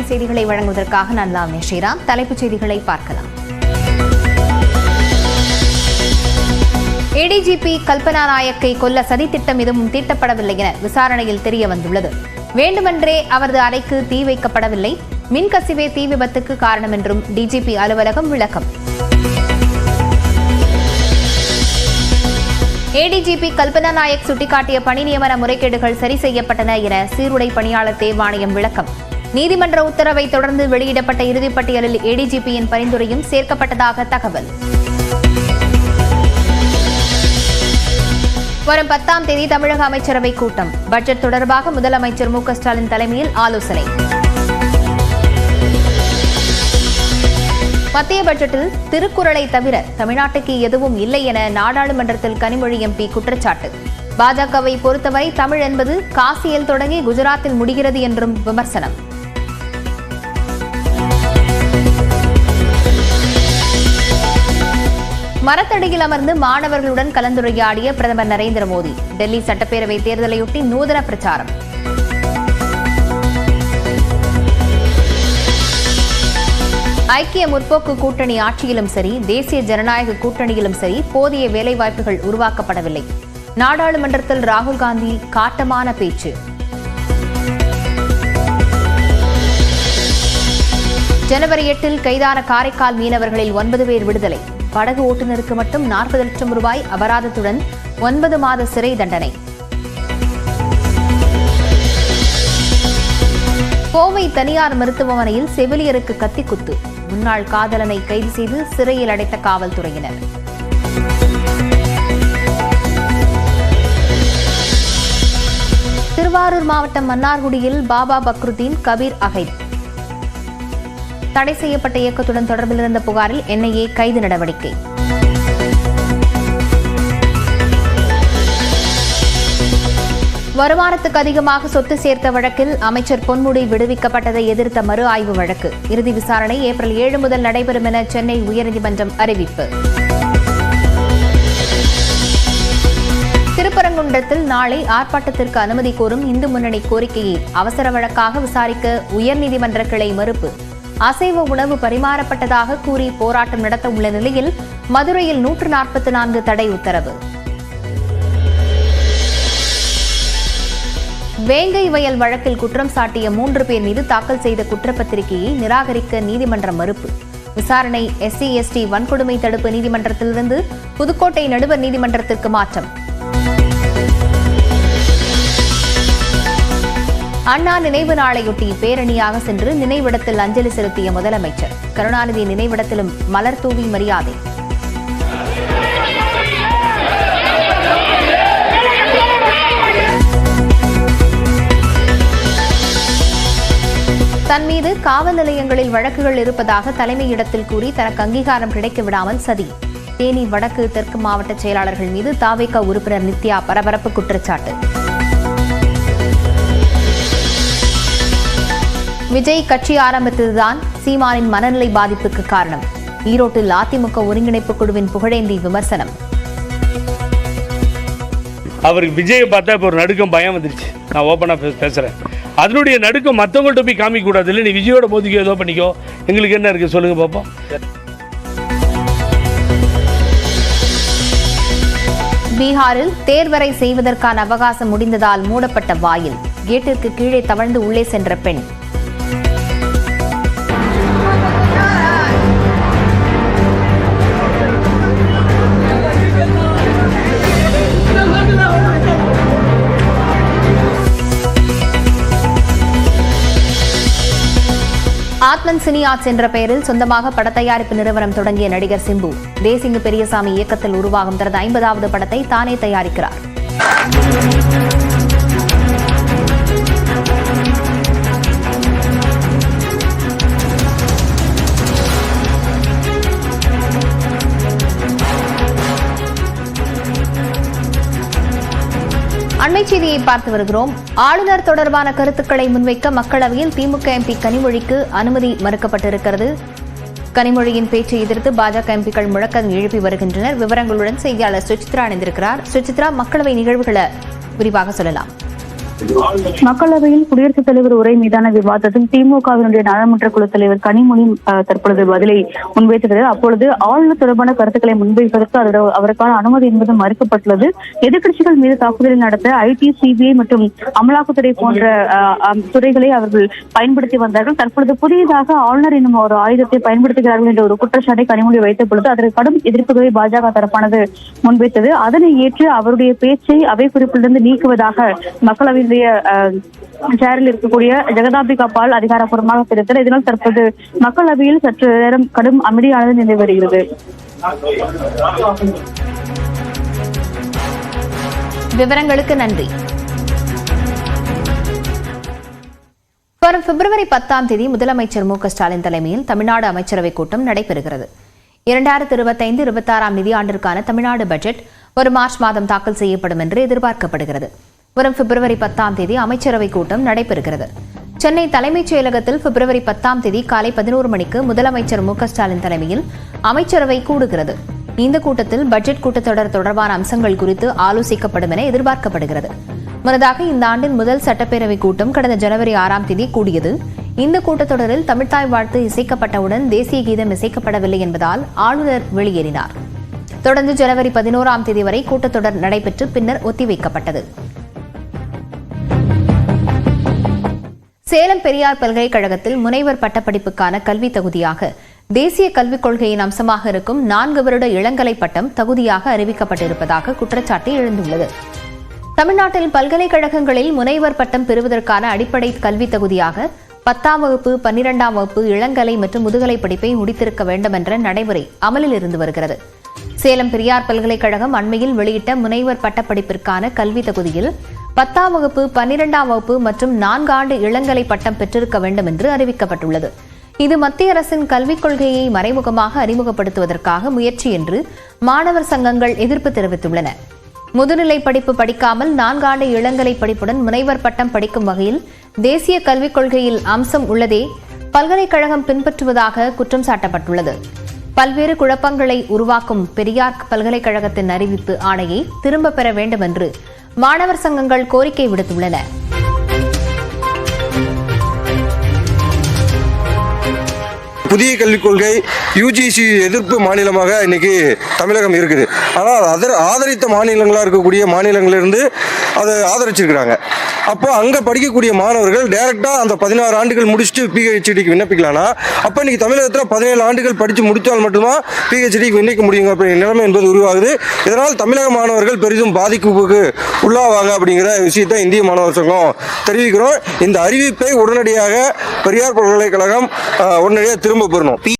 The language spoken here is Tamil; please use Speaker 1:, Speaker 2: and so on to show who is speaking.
Speaker 1: செய்திகளை வழங்குவதற்காக நான் லாவண்யா ஸ்ரீராம். தலைப்புச் செய்திகளை பார்க்கலாம். ஏடிஜிபி கல்பனா நாயக்கை கொல்ல சதித்திட்டம் எதுவும் தீட்டப்படவில்லை என விசாரணையில் தெரிய வந்துள்ளது. வேண்டுமென்றே அவரது அறைக்கு தீ வைக்கப்படவில்லை, மின்கசிவே தீ விபத்துக்கு காரணம் என்றும் டிஜிபி அலுவலகம் விளக்கம். ஏடிஜிபி கல்பனா நாயக் சுட்டிக்காட்டிய பணி நியமன முறைகேடுகள் சரி செய்யப்பட்டன என சீருடை பணியாளர் தேர்வாணையம் விளக்கம். நீதிமன்ற உத்தரவை தொடர்ந்து வெளியிடப்பட்ட இறுதிப் பட்டியலில் ஏடிஜிபியின் பரிந்துரையும் சேர்க்கப்பட்டதாக தகவல். வரும் 10ஆம் தேதி தமிழக அமைச்சரவை கூட்டம். பட்ஜெட் தொடர்பாக முதலமைச்சர் மு க ஸ்டாலின் தலைமையில் ஆலோசனை. மத்திய பட்ஜெட்டில் திருக்குறளை தவிர தமிழ்நாட்டுக்கு எதுவும் இல்லை என நாடாளுமன்றத்தில் கனிமொழி எம்பி குற்றச்சாட்டு. பாஜகவை பொறுத்தவரை தமிழ் என்பது காசியில் தொடங்கி குஜராத்தில் முடிகிறது என்றும் விமர்சனம். மரத்தடியில் அமர்ந்து மாணவர்களுடன் கலந்துரையாடிய பிரதமர் நரேந்திர மோடி. டெல்லி சட்டப்பேரவை தேர்தலையொட்டி நூதன பிரச்சாரம். ஐக்கிய முற்போக்கு கூட்டணி ஆட்சியிலும் சரி, தேசிய ஜனநாயக கூட்டணியிலும் சரி போதிய வேலைவாய்ப்புகள் உருவாக்கப்படவில்லை. நாடாளுமன்றத்தில் ராகுல் காந்தி காட்டமான பேச்சு. ஜனவரி 8 கைதான காரைக்கால் மீனவர்களில் 9 பேர் விடுதலை. படகு ஓட்டுநருக்கு மட்டும் 40 லட்சம் ரூபாய் அபராதத்துடன் 9 மாத சிறை தண்டனை. கோவை தனியார் மருத்துவமனையில் செவிலியருக்கு கத்திக்குத்து. முன்னாள் காதலனை கைது செய்து சிறையில் அடைத்த காவல்துறையினர். திருவாரூர் மாவட்டம் மன்னார்குடியில் பாபா பக்ருதீன் கபீர் அகைத். தடை செய்யப்பட்ட இயக்கத்துடன் தொடர்பில் இருந்த புகாரில் என்ஐஏ கைது நடவடிக்கை. வருமானத்துக்கு அதிகமாக சொத்து சேர்த்த வழக்கில் அமைச்சர் பொன்முடி விடுவிக்கப்பட்டதை எதிர்த்த மறு ஆய்வு வழக்கு. இறுதி விசாரணை ஏப்ரல் 7 முதல் நடைபெறும் என சென்னை உயர்நீதிமன்றம் அறிவிப்பு. திருப்பரங்குன்றத்தில் நாளை ஆர்ப்பாட்டத்திற்கு அனுமதி கோரும் இந்து முன்னணி கோரிக்கையை அவசர வழக்காக விசாரிக்க உயர்நீதிமன்ற கிளை மறுப்பு. அசைவ உணவு பரிமாறப்பட்டதாக கூறி போராட்டம் நடத்த உள்ள நிலையில் மதுரையில் 144 தடை உத்தரவு. வேங்கை வயல் வழக்கில் குற்றம் சாட்டிய 3 பேர் மீது தாக்கல் செய்த குற்றப்பத்திரிகையை நிராகரிக்க நீதிமன்றம் மறுப்பு. விசாரணை SC/ST வன்கொடுமை தடுப்பு நீதிமன்றத்திலிருந்து புதுக்கோட்டை நடுவர் நீதிமன்றத்திற்கு மாற்றம். அண்ணா நினைவு நாளையொட்டி பேரணியாக சென்று நினைவிடத்தில் அஞ்சலி செலுத்திய முதலமைச்சர். கருணாநிதி நினைவிடத்திலும் மலர் தூவி மரியாதை. தன் மீது காவல் நிலையங்களில் வழக்குகள் இருப்பதாக தலைமையிடத்தில் கூறி தனக்கு அங்கீகாரம் கிடைக்க விடாமல் சதி. தேனி வடக்கு தெற்கு மாவட்ட செயலாளர்கள் மீது தாவேகா உறுப்பினர் நித்யா பரபரப்பு குற்றச்சாட்டு. விஜய் கட்சி ஆரம்பித்ததுதான் சீமானின் மனநிலை பாதிப்புக்கு காரணம். ஈரோட்டில் அதிமுக ஒருங்கிணைப்பு குழுவின் புகழேந்தி விமர்சனம்.
Speaker 2: அவருக்கு விஜயை பார்த்தா இப்போ ஒரு நடுக்கம் பயம் வந்துருச்சு. நான் ஓப்பனாக பேசுகிறேன். அதனுடைய நடுக்கம் மற்றவங்கள்ட்ட போய் காமிக்க கூடாது. இல்லை நீ விஜயோட மோதிக்கோ ஏதோ பண்ணிக்கோ, எங்களுக்கு என்ன இருக்குது சொல்லுங்க பார்ப்போம்.
Speaker 1: பீகாரில் தேர்வரை செய்வதற்கான அவகாசம் முடிந்ததால் மூடப்பட்ட வாயில். கேட்டிற்கு கீழே தவழ்ந்து உள்ளே சென்ற பெண். ஆத்மன் சினி ஆர்ட்ஸ் என்ற பெயரில் சொந்தமாக படத்தயாரிப்பு நிறுவனம் தொடங்கிய நடிகர் சிம்பு தேசிங்கு பெரியசாமி இயக்கத்தில் உருவாகும் தனது 50வது படத்தை தானே தயாரிக்கிறார். அண்மை செய்தியை பார்த்து வருகிறோம். ஆளுநர் தொடர்பான கருத்துக்களை முன்வைக்க மக்களவையில் திமுக எம்பி கனிமொழிக்கு அனுமதி மறுக்கப்பட்டிருக்கிறது. கனிமொழியின் பேச்சை எதிர்த்து பாஜக எம்பிக்கள் முழக்கம் எழுப்பி வருகின்றனர். விவரங்களுடன் செய்தியாளர் சுசித்ரா இணைந்திருக்கிறார். சுசித்ரா, மக்களவை நிகழ்வுகளை விரிவாக சொல்லலாம்.
Speaker 3: மக்களவையில் குடியரசுத் தலைவர் உரை மீதான விவாதத்தில் திமுகவினுடைய நாடாளுமன்ற குழு தலைவர் கனிமொழி தற்பொழுது பதிலை முன்வைத்தது. அப்பொழுது ஆளுநர் தொடர்பான கருத்துக்களை முன்வைப்பதற்கு அவருக்கான அனுமதி என்பது மறுக்கப்பட்டுள்ளது. எதிர்க்கட்சிகள் மீது தாக்குதல் நடத்த ஐடி, சிபிஐ மற்றும் அமலாக்கத்துறை போன்ற துறைகளை அவர்கள் பயன்படுத்தி வந்தார்கள். தற்பொழுது புதியதாக ஆளுநர் என்னும் ஒரு ஆயுதத்தை பயன்படுத்துகிறார்கள் என்ற ஒரு குற்றச்சாட்டை கனிமொழி வைத்த பொழுது அதற்கு கடும் எதிர்ப்புகளை பாஜக தரப்பானது முன்வைத்தது. அதனை ஏற்று அவருடைய பேச்சை அவை குறிப்பிலிருந்து நீக்குவதாக மக்களவையினுடைய சேரில் இருக்கக்கூடிய ஜெகதாம்பிகா பால் அதிகாரப்பூர்வமாக தெரிவித்தார். இதனால் தற்போது மக்களவையில் சற்று நேரம் கடும் அமைதியானது நிலை வருகிறது.
Speaker 1: விவரங்களுக்கு நன்றி. வரும் பிப்ரவரி 10 முதலமைச்சர் மு.க.ஸ்டாலின் தலைமையில் தமிழ்நாடு அமைச்சரவைக் கூட்டம் நடைபெறுகிறது. 2025-26 நிதியாண்டிற்கான தமிழ்நாடு பட்ஜெட் வரும் மார்ச் மாதம் தாக்கல் செய்யப்படும் என்று எதிர்பார்க்கப்படுகிறது. வரும் பிப்ரவரி 10 அமைச்சரவைக் கூட்டம் நடைபெறுகிறது. சென்னை தலைமைச் செயலகத்தில் பிப்ரவரி 10 காலை 11 மணிக்கு முதலமைச்சர் மு.க.ஸ்டாலின் தலைமையில் அமைச்சரவை கூடுகிறது. இந்த கூட்டத்தில் பட்ஜெட் கூட்டத்தொடர் தொடர்பான அம்சங்கள் குறித்து ஆலோசிக்கப்படும் என எதிர்பார்க்கப்படுகிறது. முன்னதாக இந்த ஆண்டின் முதல் சட்டப்பேரவைக் கூட்டம் கடந்த ஜனவரி 6 கூடியது. இந்த கூட்டத்தொடரில் தமிழ்த்தாய் வாழ்த்து இசைக்கப்பட்டவுடன் தேசிய கீதம் இசைக்கப்படவில்லை என்பதால் ஆளுநர் வெளியேறினார். தொடர்ந்து ஜனவரி 11 வரை கூட்டத்தொடர் நடைபெற்று பின்னர் ஒத்திவைக்கப்பட்டது. சேலம் பெரியார் பல்கலைக்கழகத்தில் முனைவர் பட்டப்படிப்புக்கான கல்வி தகுதியாக தேசிய கல்விக் கொள்கையின் அம்சமாக இருக்கும் 4 வருட இளங்கலை பட்டம் தகுதியாக அறிவிக்கப்பட்டிருப்பதாக குற்றச்சாட்டு எழுந்துள்ளது. தமிழ்நாட்டில் பல்கலைக்கழகங்களில் முனைவர் பட்டம் பெறுவதற்கான அடிப்படை கல்வி தகுதியாக 10ஆம் வகுப்பு, 12ஆம் வகுப்பு, இளங்கலை மற்றும் முதுகலை படிப்பை முடித்திருக்க வேண்டும் என்ற நடைமுறை அமலில் இருந்து வருகிறது. சேலம் பெரியார் பல்கலைக்கழகம் அண்மையில் வெளியிட்ட முனைவர் பட்டப்படிப்பிற்கான கல்வி தகுதியில் 10ஆம் வகுப்பு, 12ஆம் வகுப்பு மற்றும் 4 ஆண்டு இளங்கலை பட்டம் பெற்றிருக்க வேண்டும் என்று அறிவிக்கப்பட்டுள்ளது. இது மத்திய அரசின் கல்விக் கொள்கையை மறைமுகமாக அறிமுகப்படுத்துவதற்காக முயற்சி என்று மாணவர் சங்கங்கள் எதிர்ப்பு தெரிவித்துள்ளன. முதுநிலை படிப்பு படிக்காமல் 4 ஆண்டு இளங்கலை படிப்புடன் முனைவர் பட்டம் படிக்கும் வகையில் தேசிய கல்விக் கொள்கையில் அம்சம் உள்ளதே பல்கலைக்கழகம் பின்பற்றுவதாக குற்றம் சாட்டப்பட்டுள்ளது. பல்வேறு குழப்பங்களை உருவாக்கும் பெரியார் பல்கலைக்கழகத்தின் அறிவிப்பு ஆணையை திரும்பப் பெற வேண்டும் என்று மாணவர் சங்கங்கள் கோரிக்கை விடுத்துள்ளன.
Speaker 4: புதிய கல்விக் கொள்கை யுஜிசி எதிர்ப்பு மாநிலமாக இன்னைக்கு தமிழகம் இருக்குது. ஆனால் ஆதரித்த மாநிலங்களாக இருக்கக்கூடிய மாநிலங்களிலிருந்து அதை ஆதரிச்சிருக்கிறாங்க. அப்போ அங்கே படிக்கக்கூடிய மாணவர்கள் டைரெக்டாக அந்த 16 ஆண்டுகள் முடிச்சுட்டு பிஹெச்டிக்கு விண்ணப்பிக்கலாம்னா அப்போ இன்னைக்கு தமிழகத்தில் 17 ஆண்டுகள் படித்து முடித்தால் மட்டும்தான் பிஹெச்டிக்கு விண்ணப்பிக்க முடியுங்க அப்படிங்கிற நிலைமை என்பது உருவாகுது. இதனால் தமிழக மாணவர்கள் பெரிதும் பாதிப்புக்கு உள்ளாவாங்க அப்படிங்கிற விஷயத்தை இந்திய மாணவர் சங்கம் தெரிவிக்கிறோம். இந்த அறிவிப்பை உடனடியாக பெரியார் பல்கலைக்கழகம் உடனடியாக திரும்ப பெறணும்.